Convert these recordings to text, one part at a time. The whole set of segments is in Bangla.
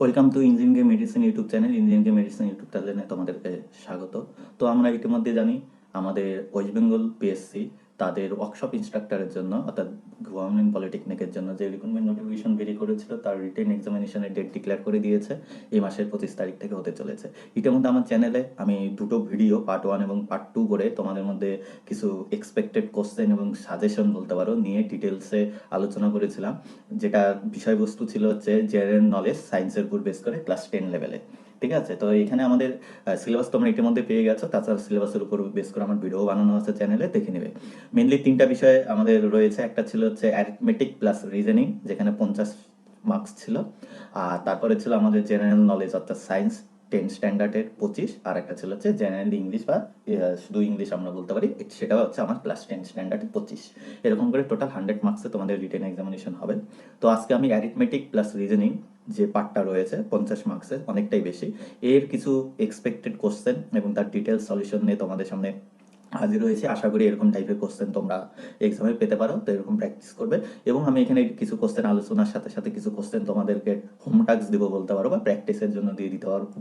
Welcome to engineering medicine YouTube channel. Engineering medicine YouTube চ্যানেলে তোমাদেরকে স্বাগত। তো আমরা ইতিমধ্যে জানি আমাদের ওয়েস্ট বেঙ্গল পিএসসি তাদের ওয়ার্কশপ ইনস্ট্রাক্টরের জন্য অর্থাৎ গভর্নমেন্ট পলিটেকনিকের জন্য যে রিক্রুটমেন্ট নোটিফিকেশন বেরিয়ে করেছিল তার রিটেন এক্সামিনেশনের ডেট ডিক্লেয়ার করে দিয়েছে। এই মাসের 25 তারিখ থেকে হতে চলেছে। ইতিমধ্যে আমার চ্যানেলে আমি দুটো ভিডিও পার্ট 1 এবং পার্ট 2 করে তোমাদের মধ্যে কিছু এক্সপেক্টেড কোশ্চেন এবং সাজেশন বলতে পারো নিয়ে ডিটেলসে আলোচনা করেছিলাম, যেটা বিষয়বস্তু ছিল হচ্ছে জেনারেল নলেজ সায়েন্সের উপর বেস করে ক্লাস 10 লেভেলে। ঠিক আছে, তো এখানে আমাদের সিলেবাস তোমরা ইতিমধ্যে পেয়ে গেছো। তাছাড়া সিলেবাসের উপর বেস করে আমার ভিডিও বানানো আছে, চ্যানেলে দেখে নেবে। মেনলি 3টা বিষয় আমাদের রয়েছে। একটা ছিল হচ্ছে অ্যারিথমেটিক প্লাস রিজনিং, যেখানে 50 মার্কস ছিল। আর তারপরে ছিল আমাদের জেনারেল নলেজ অর্থাৎ সায়েন্স 10 স্ট্যান্ডার্ডের 25। আর একটা ছিল হচ্ছে জেনারেল ইংলিশ বা শুধু ইংলিশ আমরা বলতে পারি, সেটা হচ্ছে আমার ক্লাস 10 স্ট্যান্ডার্ডের 25। এরকম করে টোটাল 100 মার্কসে তোমাদের রিটেন এক্সামিনেশন হবে। তো আজকে আমি অ্যারিথমেটিক প্লাস রিজনিং যে পার্টটা রয়েছে 50 মার্কসের, অনেকটাই বেশি, এর কিছু এক্সপেক্টেড কোশ্চেন এবং তার ডিটেলস সলিউশন নিয়ে তোমাদের সামনে হাজির হয়েছে। আশা করি এরকম টাইপের কোশ্চেন তোমরা এক্সামে পেতে পারো, তো এরকম প্র্যাকটিস করবে। এবং আমি এখানে কিছু কোশ্চেন আলোচনার সাথে সাথে কিছু কোশ্চেন তোমাদেরকে হোম টাস্ক দিব বলতে পারো, বা প্র্যাকটিসের জন্য দিয়ে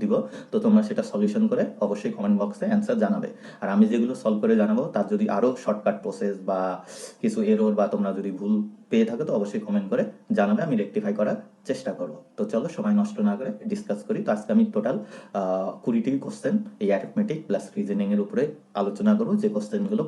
দিব। তো তোমরা সেটা সলিউশন করে অবশ্যই কমেন্ট বক্সে অ্যান্সার জানাবে। আর আমি যেগুলো সলভ করে জানাবো তার যদি আরও শর্টকাট প্রসেস বা কিছু এরর বা তোমরা যদি ভুল পেয়ে থাকো তো অবশ্যই কমেন্ট করে জানাবে, আমি রেকটিফাই করার চেষ্টা করব। তো চলো সময় নষ্ট না করে ডিসকাস করি। তো আজকে আমি টোটাল 20টি কোশ্চেন এই অ্যারিথমেটিক প্লাস রিজনিং এর উপরে আলোচনা করবো, যে কোশ্চেনগুলো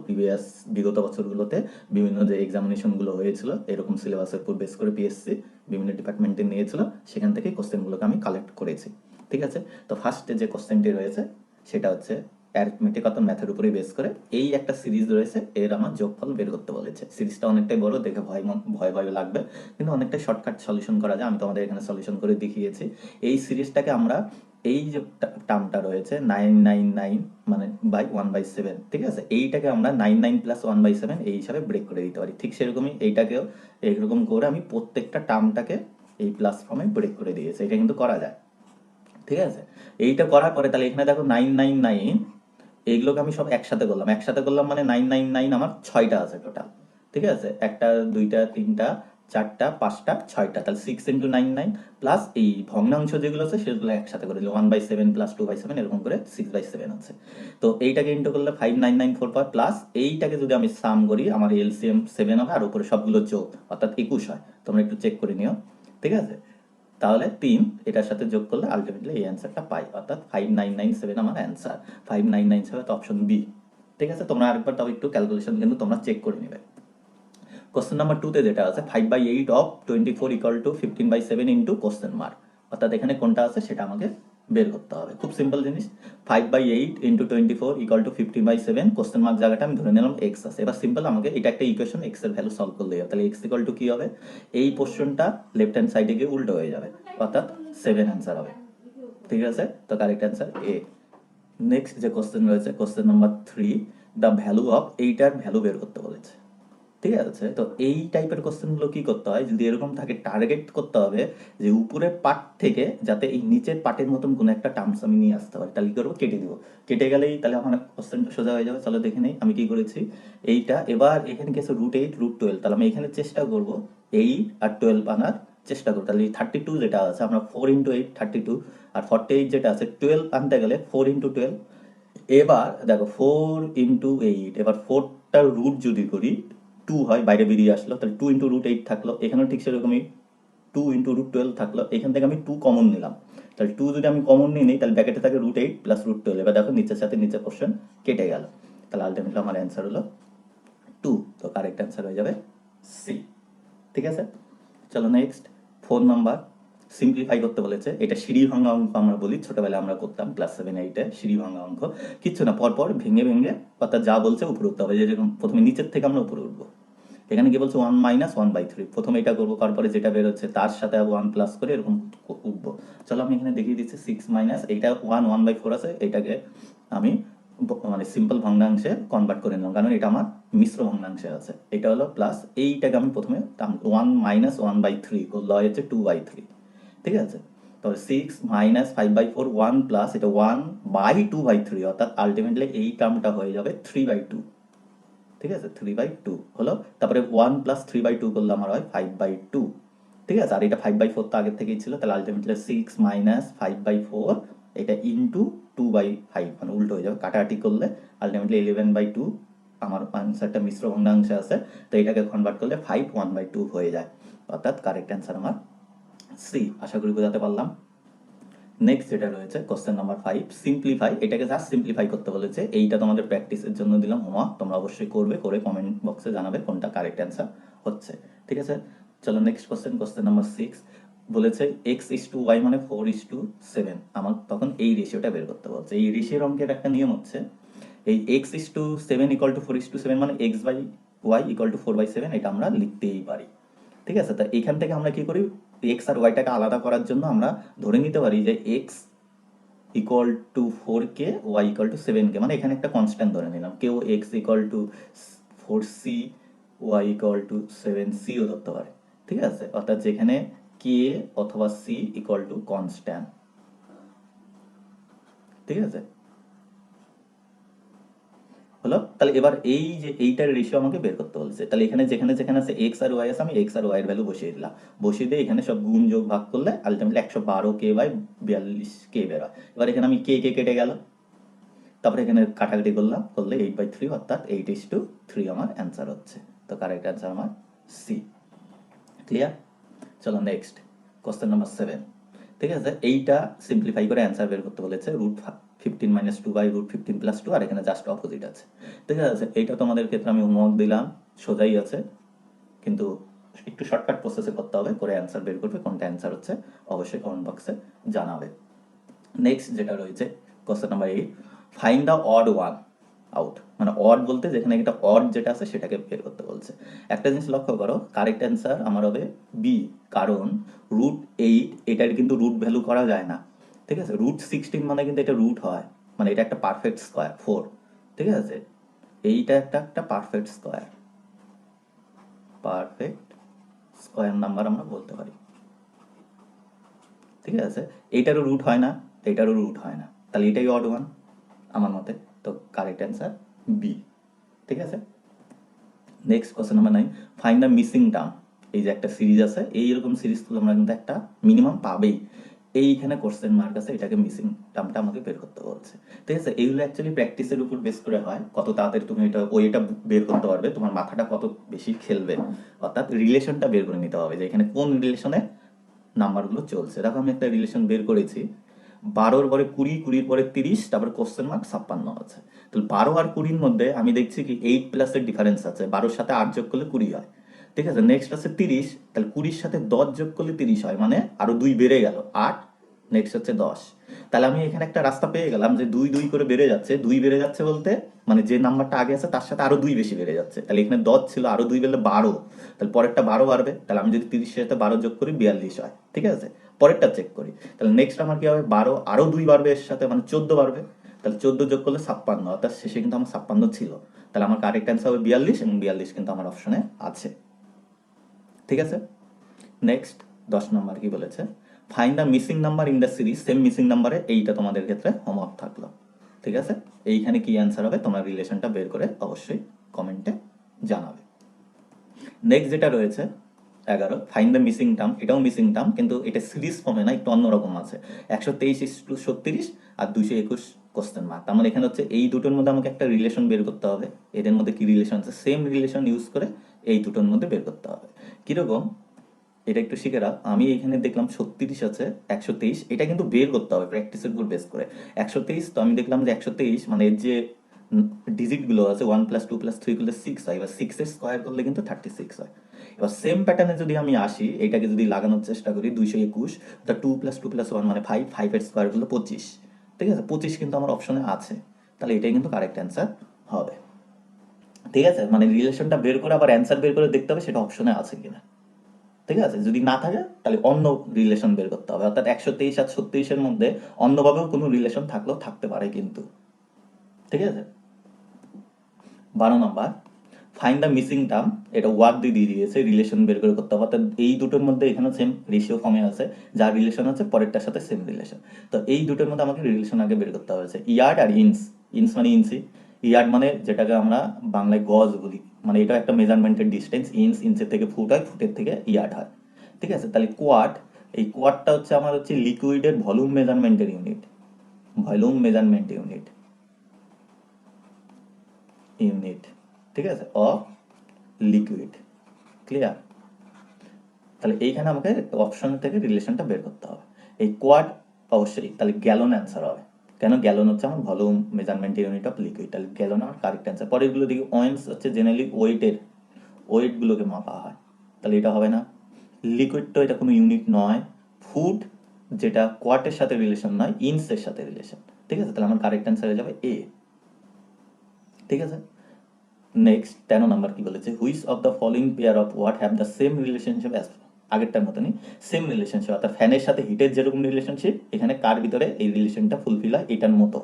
বিগত বছরগুলোতে বিভিন্ন যে এক্সামিনেশনগুলো হয়েছিল এরকম সিলেবাসের উপর বেস করে পিএসসি বিভিন্ন ডিপার্টমেন্টে নিয়েছিল, সেখান থেকে কোশ্চেনগুলোকে আমি কালেক্ট করেছি। ঠিক আছে, তো ফার্স্টে যে কোশ্চেনটি রয়েছে সেটা হচ্ছে অ্যারিথমেটিক অর্থাৎ ম্যাথের উপরে বেস করে এই একটা সিরিজ রয়েছে, এর আমার যোগফল বের করতে বলেছে। সিরিজটা অনেকটাই বড়, দেখে ভয় লাগবে, কিন্তু অনেকটাই শর্টকাট সলিউশন করা যায়। আমি তোমাদের এখানে সলিউশন করে দেখিয়েছি। এই সিরিজটাকে আমরা এই যে টার্মটা রয়েছে 999 মানে বাই 1/7, ঠিক আছে, এইটাকে আমরা 99 প্লাস 1/7 এই হিসাবে ব্রেক করে দিতে পারি। ঠিক সেরকমই এইটাকেও এইরকম করে আমি প্রত্যেকটা টার্মটাকে এই প্লাস ফর্মে ব্রেক করে দিয়েছি। এটা কিন্তু করা যায়। ঠিক আছে, এইটা করার পরে তাহলে এখানে দেখো 999, এইগুলোকে আমি সব একসাথে করলাম মানে 999 আমার 6টা আছে টোটাল। ঠিক আছে, একটা, দুইটা, তিনটা, চারটা, পাঁচটা, 6টা, তাহলে 6 × 9 প্লাস এই ভগ্নাংশ যেগুলো আছে সেগুলো একসাথে করে দিল 1/7 প্লাস 2/7, এরকম করে 6/7 আছে। তো এইটাকে ইন্টু করলে 5994 পাওয়ার, প্লাস এইটাকে যদি আমি সাম করি আমার এলসিএম 7 হবে, আর উপরে সবগুলো যোগ অর্থাৎ 21 হয়। তোমরা একটু চেক করে নিও। ঠিক আছে, তাহলে 3 এটার সাথে যোগ করলে আলটিমেটলি এই অ্যান্সারটা পাই, অর্থাৎ 5997 আমার অ্যান্সার। 5997 তো অপশন বি। ঠিক আছে, তোমরা আরেকবার তাও একটু ক্যালকুলেশন কিন্তু তোমরা চেক করে নেবে। কোশ্চেন নাম্বার 2 তে যেটা আছে 5/8 of 24 equal to 15/7 into question mark, অর্থাৎ এখানে কোনটা আছে সেটা আমাকে বের করতে হবে। খুব সিম্পল জিনিস, 5/8 into 24 equal to 15/7, question mark জায়গাটা আমি ধরে নিলাম এক্স আছে। এবার সিম্পল, আমাকে এটা একটা ইকুয়েশন, এক্স এর ভ্যালু সলভ করলেই হবে। তাহলে এক্স ইকুয়াল টু কি হবে, এই পোর্শনটা লেফট হ্যান্ড সাইডে গিয়ে উল্টো হয়ে যাবে, অর্থাৎ 7 অ্যান্সার হবে। ঠিক আছে, তো কারেক্ট অ্যান্সার এ। নেক্সট যে কোশ্চেন রয়েছে question number 3, the value of, এইটার ভ্যালু বের করতে বলেছে। ঠিক আছে, তো এই টাইপের কোশ্চেনগুলো কি করতে হয়, যদি এরকম থাকে টার্গেট করতে হবে যে উপরের পার্ট থেকে যাতে এই নিচের পার্টের মতন কোনো একটা টার্মস আমি নিয়ে আসতে পারি। তাহলে কি করবো, কেটে দিব। কেটে গেলেই তাহলে আমার কোশ্চেনটা সোজা হয়ে যাবে। চলো দেখে নেই আমি কি করেছি। এইটা এবার এখানে গেছে √8 √12, তাহলে আমি এখানে চেষ্টা করব 8 আর 12 আনার চেষ্টা করবো। তাহলে 32 যেটা আছে আমরা 4 × 8 32, আর 48 যেটা আছে 12 আনতে গেলে 4 × 12। এবার দেখো 4 × 8, এবার 4টার রুট যদি করি 2 হয়, বাইরে বেরিয়ে আসলো, তাহলে 2 × √8 থাকলো। এখানেও ঠিক সেরকমই 2 × √12 থাকলো। এখান থেকে আমি 2 কমন নিলাম, তাহলে 2 যদি আমি কমন নিয়ে নিই তাহলে ব্র্যাকেটে থাকে √8 প্লাস √12। এবার দেখো নিচের সাথে নিচের পোর্শন কেটে গেল, তাহলে আলটিমেটলি আমার অ্যান্সার হলো 2। তো কারেক্ট অ্যান্সার হয়ে যাবে সি। ঠিক আছে, চলো নেক্সট 4 নাম্বার, সিম্পলিফাই করতে বলেছে। এটা সিঁড়ি ভাঙা অঙ্ক আমরা বলি, ছোটবেলায় আমরা করতাম ক্লাস 7-8-এ। সিঁড়ি ভাঙা অঙ্ক কিচ্ছু না, পরপর ভেঙে ভেঙে অর্থাৎ যা বলছে উপরে উঠতে হবে। যেরকম প্রথমে নিচের থেকে আমরা উপরে উঠবো। এখানে কি বলছে 1 - 1/3, প্রথমে এটা করবো, তারপরে যেটা বেরোচ্ছে তার সাথে 1 প্লাস করে এরকম উঠবো। চলো আমি এখানে দেখিয়ে দিচ্ছি 6 - এইটা 1/4 আছে, এটাকে আমি মানে সিম্পল ভগ্নাংশে কনভার্ট করে নিলাম, কারণ এটা আমার মিশ্র ভগ্নাংশে আছে। এটা হলো প্লাস, এইটাকে আমি প্রথমে 1 - 1/3 করলে হচ্ছে 2/3। ঠিক আছে, তবে 6 - 5/4 1 প্লাস এটা 1/2/3, অর্থাৎ আলটিমেটলি এই টার্মটা হয়ে যাবে 3/2। ঠিক আছে, 3/2 হলো। তারপরে 1 প্লাস 3/2 করলে আমার হয় 5/2। ঠিক ঠিক আছে, আর এটা 5/4 তো আগের থেকেই ছিল, তাহলে আলটিমেটলি 6 মাইনাস 5/4 এটা ইন্টু 2/5, মানে উল্টো হয়ে যাবে, কাটাকাটি করলে আলটিমেটলি 11/2 আমার আনসারটা মিশ্র ভগ্নাংশে আছে, তো এটাকে কনভার্ট করলে 5 1/2 হয়ে যায়, অর্থাৎ কারেক্ট অ্যান্সার আমার সি। আশা করি বোঝাতে পারলাম। নেক্সট যেটা রয়েছে কোশ্চেন নাম্বার 5, সিম্পলিফাই। এটাকে জাস্ট সিম্পলিফাই করতে বলেছে, এইটা তোমাদের প্র্যাকটিসের জন্য দিলাম হোমওয়ার্ক, তোমরা অবশ্যই করবে, করে কমেন্ট বক্সে জানাবে কোনটা কারেক্ট অ্যান্সার হচ্ছে। ঠিক আছে, চলো নেক্সট কোশ্চেন, কোশ্চেন নাম্বার 6 বলেছে x:y মানে 4:7, আমার তখন এই রেশিওটা বের করতে বলছে। এই রেশিওর অঙ্কের একটা নিয়ম হচ্ছে, এই x:7 = 4:7 মানে x/y = 4/7, এটা আমরা লিখতেই পারি। ঠিক আছে, তা এখান থেকে আমরা কি করি, এক্স আর ওয়াইটাকে আলাদা করার জন্য আমরা ধরে নিতে পারি যে x equal to 4k, y equal to 7k, মানে এখানে একটা কনস্ট্যান্ট ধরে নিলাম। কেউ x equal to 4c, y equal to 7c ও ধরতে পারে। ঠিক আছে, অর্থাৎ যেখানে কে অথবা সি ইকুয়াল টু কনস্ট্যান্ট। ঠিক আছে, হলো। তাহলে এবার এই যে এইটার রেশিও আমাকে বের করতে বলছে, তাহলে এখানে যেখানে যেখানে আছে এক্স আর ওয়াই আছে, আমি এক্স আর ওয়াই এর ভ্যালু বসিয়ে দিলাম, বসিয়ে দিয়ে এখানে সব গুণ যোগ ভাগ করলে আলটিমেটলি 112k/42k বের হয়। এবার এখানে আমি কে কে কেটে গেল, তারপরে এখানে কাটাকাটি করলাম, করলে 8/3, অর্থাৎ 8:3 আমার অ্যান্সার হচ্ছে। তো কারেক্ট অ্যান্সার আমার সি। ক্লিয়ার? চলো নেক্সট কোশ্চেন নাম্বার 7। ঠিক আছে, এইটা সিম্পলিফাই করে অ্যান্সার বের করতে বলেছে, √15 - 2 / √15 + 2, আর এখানে জাস্ট অপোজিট আছে। ঠিক আছে, এইটা তোমাদের ক্ষেত্রে আমি হোমওয়ার্ক দিলাম, সোজাই আছে, কিন্তু একটু শর্টকাট প্রসেসে করতে হবে, করে অ্যান্সার বের করবে, কোনটা অ্যান্সার হচ্ছে অবশ্যই কমেন্ট বক্সে জানাবে। নেক্সট যেটা রয়েছে question number 8, find the odd one out, মানে অড বলতে যেখানে একটা অড যেটা আছে সেটাকে বের করতে বলছে। একটা জিনিস লক্ষ্য করো, কারেক্ট অ্যান্সার আমার হবে বি, কারণ √8 এটার কিন্তু রুট ভ্যালু করা যায় না। ঠিক আছে, √16 মানে কিন্তু এটা রুট হয়, মানে এটা একটা পারফেক্ট স্কোয়ার 4। ঠিক আছে, এইটা একটা perfect square, perfect square number আমরা বলতে পারি। ঠিক আছে, এইটারও রুট হয় না, এইটারও রুট হয় না, তাহলে এটাই অড ওয়ান আমার মতে। তো কারেক্ট অ্যান্সার বি। ঠিক আছে, next question number 9, find the missing term. এই যে একটা সিরিজ আছে, এইরকম সিরিজ তোমরা কিন্তু একটা মিনিমাম পাবেই, এইখানে কোশ্চেন মার্ক আছে, এটাকে মিসিং টার্মটা আমাকে বের করতে বলছে। ঠিক আছে, এইগুলো অ্যাকচুয়ালি প্র্যাকটিসের উপর বেস করে হয়, কত তাড়াতাড়ি তুমি এটা বের করতে পারবে, তোমার মাথাটা কত বেশি খেলবে, অর্থাৎ রিলেশনটা বের করে নিতে হবে যে এখানে কোন রিলেশনে নাম্বারগুলো চলছে। দেখো আমি একটা রিলেশন বের করেছি, 12-র পরে 20, 20-র পরে 30, তারপরে কোশ্চেন মার্ক 56 আছে। তাহলে 12 আর 20-র মধ্যে আমি দেখছি কি 8+ ডিফারেন্স আছে, 12-র সাথে 8 যোগ করলে 20 হয়। ঠিক আছে, নেক্সট আছে 30, তাহলে 20-র সাথে 10 যোগ করলে 30 হয়, মানে আরো 2 বেড়ে গেল 8, নেক্সট হচ্ছে 10। তাহলে আমি এখানে একটা রাস্তা পেয়ে গেলাম যে 2 2 করে বেড়ে যাচ্ছে, 2 বেড়ে যাচ্ছে বলতে মানে যে নাম্বারটা আগে আছে তার সাথে আরো 2 বেশি বেড়ে যাচ্ছে। তাহলে এখানে 10 ছিল, আরো 2 বেড়ে 12, তাহলে পরেরটা 12 বাড়বে, তাহলে আমি যদি 30-এর সাথে 12 যোগ করি 42 হয়। ঠিক আছে, পরেরটা চেক করি, তাহলে নেক্সট আমার কি হবে, 12 আরো 2 বাড়বে, এর সাথে মানে 14 বাড়বে, তাহলে 14 যোগ করলে 56, অর্থাৎ শেষে কিন্তু আমার 56 ছিল, তাহলে আমার কারেক্ট অ্যান্সার হবে 42, এবং 42 কিন্তু আমার অপশনে আছে। ঠিক আছে, নেক্সট 10 নম্বর কি বলেছে, find the missing number in the series, same missing নাম্বারে, এইটা তোমাদের ক্ষেত্রে হোমওয়ার্ক থাকলো। ঠিক আছে, এইখানে কি অ্যান্সার হবে তোমরা রিলেশনটা বের করে অবশ্যই কমেন্টে জানাবে। নেক্সট যেটা রয়েছে 11, ফাইন্ড দ্য মিসিং টার্ম, এটাও মিসিং টার্ম, কিন্তু এটা সিরিজ ফর্মে না, একটু অন্যরকম আছে, 123:36 আর 221 কোশ্চেন মার্ক। তার মানে এখানে হচ্ছে এই দুটোর মধ্যে আমাকে একটা রিলেশন বের করতে হবে, এদের মধ্যে কি রিলেশন আছে, সেম রিলেশন ইউজ করে এই দুটোর মধ্যে বের করতে হবে। কিরকম, এটা একটু শিখে রাখ। আমি এখানে দেখলাম 36 আছে, 123, এটা কিন্তু বের করতে হবে প্র্যাকটিসের উপর বেস করে। 123, তো আমি দেখলাম যে 123 মানে এর যে ডিজিটগুলো আছে 1 + 2 + 3 করলে 6 হয়, এবার 6-এর স্কোয়ার করলে কিন্তু 36 হয়। এবার সেম প্যাটার্নে যদি আমি আসি, এটাকে যদি লাগানোর চেষ্টা করি, 221, তা 2 + 2 + 1 মানে 5, 5-এর স্কোয়ার করলে 25। ঠিক আছে, 25 কিন্তু আমার অপশনে আছে, তাহলে এটাই কিন্তু কারেক্ট অ্যান্সার হবে। ঠিক আছে, মানে রিলেশনটা বের করে আবার অ্যান্সার বের করে দেখতে হবে সেটা অপশনে আছে কিনা। ঠিক আছে, যদি না থাকে তাহলে অন্য রিলেশন বের করতে হবে, অর্থাৎ 123 আর 36-এর মধ্যে অন্যভাবেও কোনো রিলেশন থাকলেও থাকতে পারে কিন্তু। ঠিক আছে, 12 নম্বর, ফাইন্ড দ্য মিসিং টার্ম, এটা ওয়ার্ড দিয়ে দিয়েছে, রিলেশন বের করে করতে হবে, অর্থাৎ এই দুটোর মধ্যে এখানে সেম রেশিও ফর্মে আছে, যার রিলেশন আছে পরেরটার সাথে সেম রিলেশন, তো এই দুটোর মধ্যে আমাকে রিলেশন আগে বের করতে হবে। ইয়ার্ড আর ইঞ্চ, ইঞ্চ মানে ইঞ্চি, ইয়ার্ড মানে যেটাকে আমরা বাংলায় গজ বলি, মানে এটা একটা মেজারমেন্টের ডিস্টেন্স, ইঞ্চের থেকে ফুট হয়, ফুটের থেকে ইয়ার্ড হয়। ঠিক আছে, তাহলে কোয়াট, এই কোয়াটটা হচ্ছে আমার হচ্ছে লিকুইডের ভলিউম মেজারমেন্টের ইউনিট, ভলিউম মেজারমেন্ট ইউনিট, ঠিক আছে, অফ লিকুইড। ক্লিয়ার? তাহলে এইখানে আমাকে অপশন থেকে রিলেশনটা বের করতে হবে। এই কোয়াট অবশ্যই তাহলে গ্যালন অ্যান্সার হবে, কেন গ্যালন হচ্ছে আমার volume measurement unit of liquid, তাহলে গ্যালন আমার কারেক্ট অ্যান্সার। পরেরগুলো দেখি ওয়েন্স হচ্ছে জেনারেলি ওয়েটগুলোকে মাপা হয়, তাহলে এটা হবে না। লিকুইড তো এটা কোনো ইউনিট নয়। ফুড যেটা কোয়াটের সাথে রিলেশন নয়, ইন্সের সাথে রিলেশন। ঠিক আছে, তাহলে আমার কারেক্ট অ্যান্সার হয়ে যাবে এ। ঠিক আছে, নেক্সট 13 নাম্বার কি বলেছে, which of the following pair of ওয়াট have the same relationship as, আগেরটার মতনই সেম রিলেশনশিপ, অর্থাৎ ফ্যানের সাথে হিটের যেরকম রিলেশনশিপ, এখানে কার ভিতরে এই রিলেশনটা ফুলফিল হয় এটার মতো।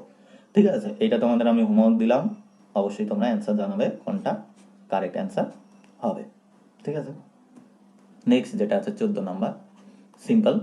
ঠিক আছে, এটা তোমাদের আমি হোমওয়ার্ক দিলাম, অবশ্যই তোমরা অ্যান্সার জানাবে কোনটা কারেক্ট অ্যান্সার হবে। ঠিক আছে, নেক্সট যেটা আছে 14 number, simple,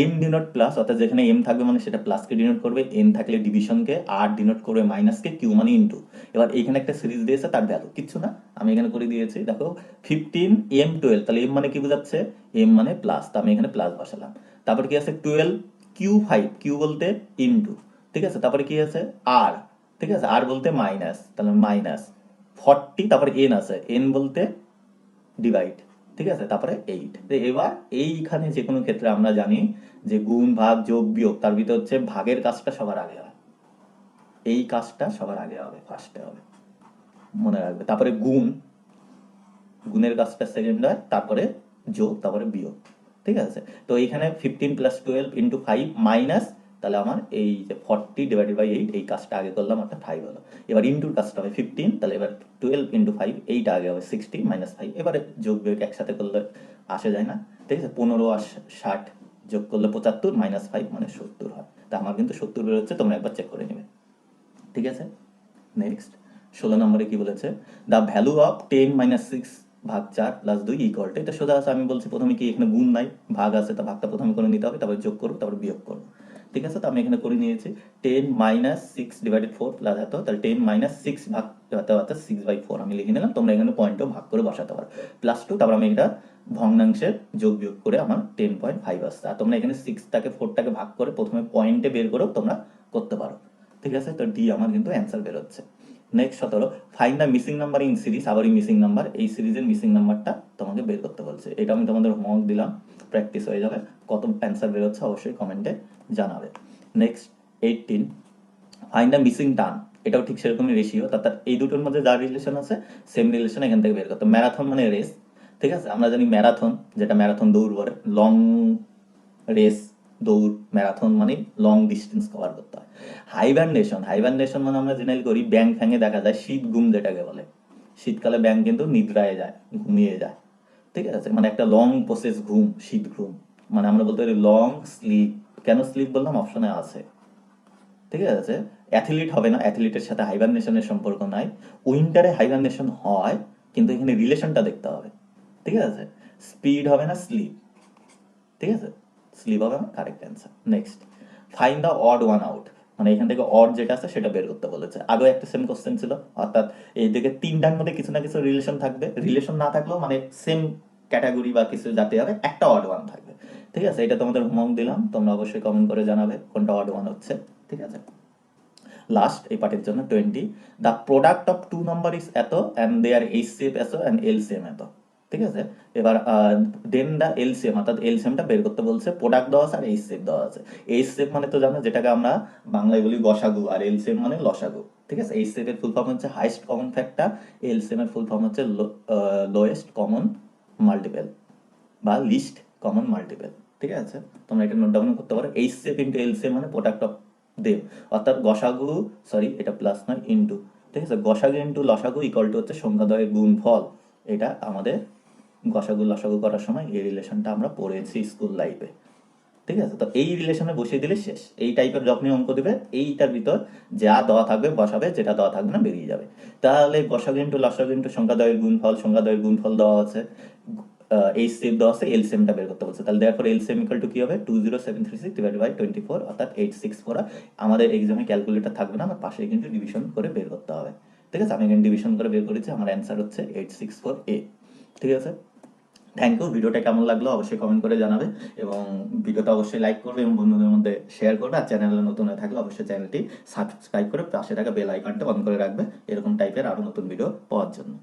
M denote plus, অর্থাৎ যেখানে এম থাকবে মানে সেটা প্লাসকে ডিনোট করবে, এন থাকলে ডিভিশনকে, আর ডিনোট করবে মাইনাসকে, কিউ মানে ইনটু। এবার এইখানে একটা সিরিজ দিয়েছে, তার ভ্যালু কিচ্ছু না, আমি এখানে করে দিয়েছি, দেখো 15 এম 12, তাহলে এম মানে কি বোঝাচ্ছে, এম মানে প্লাস, তো আমি এখানে প্লাস বসালাম। তারপর কি আছে 12 কিউ 5, কিউ বলতে ইনটু। ঠিক আছে, তারপরে কি আছে আর, ঠিক আছে, আর বলতে মাইনাস, তাহলে মাইনাস 40, তারপরে এন আছে, এন বলতে ডিভাইড। ঠিক আছে, তারপরে 8। এবার এইখানে যে কোনো ক্ষেত্রে আমরা জানি যে গুণ ভাগ যোগ বিয়োগ, তার ভিতরে হচ্ছে ভাগের কাজটা সবার আগে হয়, এই কাজটা সবার আগে হবে, ফার্স্টে হবে, মনে রাখবে। তারপরে গুণের কাজটা সেকেন্ড হয়, তারপরে যোগ, তারপরে বিয়োগ। ঠিক আছে, তো এইখানে 15 প্লাস 12 ইন্টু 5 মাইনাস, তাহলে আমার এই যে 40 ডিভাইডেড বাই 8, এই কাজটা আগে করলাম, অর্থাৎ 5 হলো। এবার ইন্টুর কাজটা হবে 15, তাহলে এবার 12 ইন্টু 5, এইটা আগে হবে 60 মাইনাস 5, এবারে যোগ বিয়োগ একসাথে করলে আসে যায় না। ঠিক আছে, 15 আর 60 যোগ করলে 75 মাইনাস 5 মানে 70 হয়, তা আমার কিন্তু 70 বেরোচ্ছে, তোমরা একবার চেক করে নেবে। ঠিক আছে, নেক্সট 16 নম্বরে কি বলেছে, দ্য ভ্যালু অফ 10 মাইনাস 6 ভাগ 4 প্লাস 2 ইকুয়াল টু, এটা সোজা আছে, আমি বলছি প্রথমে কি এখানে গুণ নাই, ভাগ আছে, তা ভাগটা প্রথমে করে নিতে হবে, তারপরে যোগ করবো, তারপরে বিয়োগ করবো। ঠিক আছে, তো আমি এখানে করে নিয়েছি 10 মাইনাস 6 ডিভাইডেড 4 প্লাস এত, তাহলে 10 মাইনাস 6 ভাগ অর্থাৎ 6/4 আমি লিখে নিলাম, তোমরা এখানে পয়েন্টও ভাগ করে বসাতে পারো, প্লাস 2, তারপর আমি এটা ভগ্নাংশের যোগ বিয়োগ করে আমার 10.5 আসছে। আর তোমরা এখানে 6টাকে 4টাকে ভাগ করে প্রথমে পয়েন্টে বের করেও তোমরা করতে পারো। ঠিক আছে, তো ডি আমার কিন্তু অ্যান্সার বেরোচ্ছে। Next 17, find the missing number in series, আবার এই মিসিং নাম্বার, এই সিরিজের মিসিং নাম্বারটা তোমাকে বের করতে বলছে, এটা আমি তোমাদের হোমওয়ার্ক দিলাম, প্র্যাকটিস হয়ে যাবে, কত অ্যান্সার বেরোচ্ছে অবশ্যই কমেন্টে জানাবে। Next 18, find the missing term, এটাও ঠিক সেরকমই রেশিও, অর্থাৎ এই দুটোর মধ্যে যা রিলেশন আছে সেম রিলেশন এখান থেকে বের করতে। ম্যারাথন মানে রেস, ঠিক আছে, আমরা জানি ম্যারাথন, যেটা ম্যারাথন দৌড় বলে, লং রেস, দৌড়, ম্যারাথন মানে লং ডিস্টেন্স কভার করতে হয়। হাইবারনেশন মানে আমরা জেনারেল করি, ব্যাং ফ্যাঙে দেখা যায় শীত ঘুম যেটাকে বলে, শীতকালে ব্যাং কিন্তু নিদ্রায় যায়, ঘুমিয়ে যায়। ঠিক আছে, মানে একটা লং প্রসেস ঘুম, শীত ঘুম, মানে আমরা বলতে পারি লং স্লিপ। কেন স্লিপ বললাম, অপশনে আছে। ঠিক আছে, অ্যাথলিট হবে না, অ্যাথলিটের সাথে হাইবারনেশনের সম্পর্ক নাই। উইন্টারে হাইবারনেশন হয়, কিন্তু এখানে রিলেশনটা দেখতে হবে। ঠিক আছে, স্পিড হবে না, স্লিপ। ঠিক আছে, স্লিপ হবে আমার correct answer. Next, find the odd one out, মানে এখান থেকে অড যেটা আছে সেটা বের করতে বলেছে। আগেও একটা সেম কোশ্চেন ছিল, অর্থাৎ এই দিকে তিনটার মধ্যে কিছু না কিছু রিলেশন থাকবে, রিলেশন না থাকলেও মানে সেম ক্যাটাগরি বা কিছু জাতি হবে, একটা অড ওয়ান থাকবে। ঠিক আছে, এটা তোমাদের হোমওয়ার্ক দিলাম, তোমরা অবশ্যই কমেন্ট করে জানাবে কোনটা অড ওয়ান হচ্ছে। ঠিক আছে, লাস্ট এই পার্টের জন্য 20, the product of two number is এত অ্যান্ড দেয়ার এইচসিএফ এত অ্যান্ড এলসিএম এত। ঠিক আছে, এবার দেন দ্য এলসিএম, অর্থাৎ এলসিএমটা বের করতে বলছে, প্রোডাক্ট দেওয়া আছে আর এইচসিএফ দেওয়া আছে। এইচসিএফ মানে তো জানো, যেটাকে আমরা বাংলায় বলি গসাগু, আর এলসিএম মানে লসাগু। ঠিক আছে, এইচসিএফ এর ফুল ফর্ম হচ্ছে হাইস্ট কমন ফ্যাক্টর, এলসিএম এর ফুল ফর্ম হচ্ছে লোয়েস্ট কমন মাল্টিপল বা লিস্ট কমন মাল্টিপল। ঠিক আছে, তোমরা এটা নোট ডাউন করতে পারো, এইচসিএফ ইন্টু এলসিএম মানে প্রোডাক্ট অফ দেম, অর্থাৎ গসাগু, সরি এটা প্লাস নয় ইন্টু। ঠিক আছে, গসাগু ইন্টু লসাগু ইকুয়াল টু হচ্ছে সংখ্যাদ্বয়ের গুণফল। এটা আমাদের গসাগু লসাগু করার সময় এই রিলেশনটা আমরা পড়েছি স্কুল লাইফে। ঠিক আছে, তো এই রিলেশনে বসিয়ে দিলে শেষ। এই টাইপের যখনই অঙ্ক দিবে, এইটার ভিতর যা দেওয়া থাকবে বসাবে, যেটা দেওয়া থাকবে না বেরিয়ে যাবে। তাহলে গসাগু ইন্টু লসাগু ইন্টু সংখ্যাদ্বয়ের গুণফল, সংখ্যাদ্বয়ের গুণফল দেওয়া আছে, এইচসিএফ দেওয়া আছে, এলসিএমটা বের করতে বলছে। তাহলে দেখো এলসিএম ইকুয়াল টু কি হবে, 20736 ডিভাইড বাই 24, অর্থাৎ 864। আমাদের এক্সামে ক্যালকুলেটর থাকবে না, আমার পাশে কিন্তু ডিভিশন করে বের করতে হবে। ঠিক আছে, আমি এখানে ডিভিশন করে বের করেছি, আমার অ্যান্সার হচ্ছে 864A। ঠিক আছে, থ্যাংক ইউ। ভিডিওটা কেমন লাগলো অবশ্যই কমেন্ট করে জানাবে, এবং ভিডিওটা অবশ্যই লাইক করবে এবং বন্ধুদের মধ্যে শেয়ার করবে। আর চ্যানেলে নতুন হয়ে থাকলে অবশ্যই চ্যানেলটি সাবস্ক্রাইব করে পাশে থাকা বেল আইকনটা অন করে রাখবে এরকম টাইপের আরও নতুন ভিডিও পাওয়ার জন্য।